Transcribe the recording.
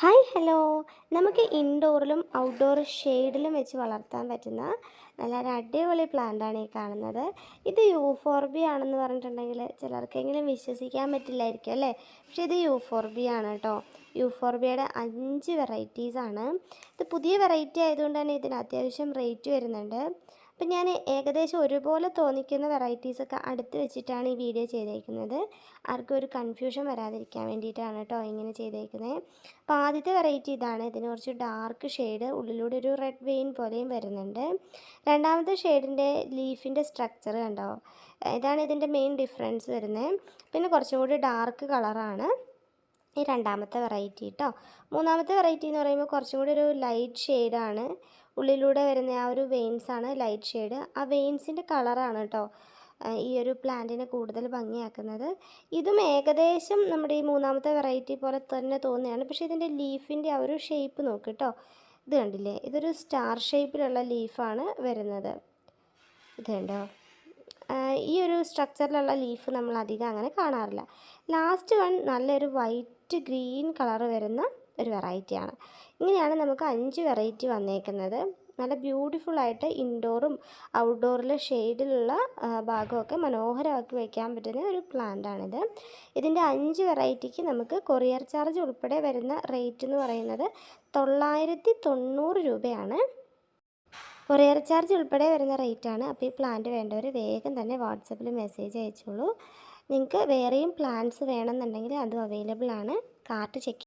Hi hello. നമുക്ക് ഇൻഡോറിലും outdoor ഷെയ്ഡിലും വെച്ച് വളർത്താൻ പറ്റുന്ന നല്ലൊരു അടിപൊളി പ്ലാന്റാണ് ഈ കാണുന്നത്. ഇത് യൂഫോർബിയ ആണെന്ന് പറഞ്ഞിട്ടുണ്ടെങ്കിൽ ചിലർക്കെങ്കിലും വിശ്വസിക്കാൻ പറ്റില്ലായിരിക്കും അല്ലേ. പക്ഷേ ഇത് യൂഫോർബിയ ആണ് കേട്ടോ. യൂഫോർബിയയുടെ 5 വെറൈറ്റീസാണ്. ഇത് പുതിയ വെറൈറ്റി ആയതുകൊണ്ട് തന്നെ ഇതിന് അത്യാവശ്യം റേറ്റ് വരുന്നുണ്ട്. അപ്പം ഞാൻ ഏകദേശം ഒരുപോലെ തോന്നിക്കുന്ന വെറൈറ്റീസൊക്കെ അടുത്ത് വെച്ചിട്ടാണ് ഈ വീഡിയോ ചെയ്തേക്കുന്നത്. ആർക്കും ഒരു കൺഫ്യൂഷൻ വരാതിരിക്കാൻ വേണ്ടിയിട്ടാണ് കേട്ടോ ഇങ്ങനെ ചെയ്തേക്കുന്നത്. അപ്പോൾ ആദ്യത്തെ വെറൈറ്റി ഇതാണ്. ഇതിന് കുറച്ച് ഡാർക്ക് ഷെയ്ഡ്, ഉള്ളിലൂടെ ഒരു റെഡ് വെയിൻ പോലെയും വരുന്നുണ്ട്. രണ്ടാമത്തെ ഷെയ്ഡിൻ്റെ ലീഫിൻ്റെ സ്ട്രക്ചർ കണ്ടോ, ഇതാണ് ഇതിൻ്റെ മെയിൻ ഡിഫറൻസ് വരുന്നത്. പിന്നെ കുറച്ചും കൂടി ഡാർക്ക് കളറാണ് ഈ രണ്ടാമത്തെ വെറൈറ്റി കേട്ടോ. മൂന്നാമത്തെ വെറൈറ്റി എന്ന് പറയുമ്പോൾ കുറച്ചും കൂടി ഒരു ലൈറ്റ് ഷെയ്ഡാണ്. ഉള്ളിലൂടെ വരുന്ന ആ ഒരു വെയിൻസാണ് ലൈറ്റ് ഷെയ്ഡ്. ആ വെയിൻസിൻ്റെ കളറാണ് കേട്ടോ ഈ ഒരു പ്ലാന്റിനെ കൂടുതൽ ഭംഗിയാക്കുന്നത്. ഇതും ഏകദേശം നമ്മുടെ ഈ മൂന്നാമത്തെ വെറൈറ്റി പോലെ തന്നെ തോന്നുകയാണ്. പക്ഷേ ഇതിൻ്റെ ലീഫിൻ്റെ ആ ഒരു ഷേപ്പ് നോക്ക് കേട്ടോ. ഇത് കണ്ടില്ലേ, ഇതൊരു സ്റ്റാർ ഷേപ്പിലുള്ള ലീഫാണ് വരുന്നത്. ഇത് കണ്ടോ, ഈ ഒരു സ്ട്രക്ചറിലുള്ള ലീഫ് നമ്മൾ അധികം അങ്ങനെ കാണാറില്ല. ലാസ്റ്റ് വൺ നല്ലൊരു വൈറ്റ് ഗ്രീൻ കളർ വരുന്ന ഒരു വെറൈറ്റിയാണ്. ഇങ്ങനെയാണ് നമുക്ക് 5 വെറൈറ്റി വന്നേക്കുന്നത്. നല്ല ബ്യൂട്ടിഫുള്ളായിട്ട് ഇൻഡോറും ഔട്ട്ഡോറിലെ ഷെയ്ഡിലുള്ള ഭാഗമൊക്കെ മനോഹരമാക്കി വയ്ക്കാൻ പറ്റുന്ന ഒരു പ്ലാന്റാണിത്. ഇതിൻ്റെ 5 വെറൈറ്റിക്ക് നമുക്ക് കൊറിയർ ചാർജ് ഉൾപ്പെടെ വരുന്ന റേറ്റ് എന്ന് പറയുന്നത് 990 രൂപയാണ്. കൊറിയർ ചാർജ് ഉൾപ്പെടെ വരുന്ന റേറ്റാണ്. അപ്പോൾ ഈ പ്ലാന്റ് വേണ്ടവർ വേഗം തന്നെ വാട്സപ്പിൽ മെസ്സേജ് അയച്ചോളൂ. നിങ്ങൾക്ക് വേറെയും പ്ലാന്റ്സ് വേണമെന്നുണ്ടെങ്കിൽ അതും അവൈലബിൾ ആണ്. Cart check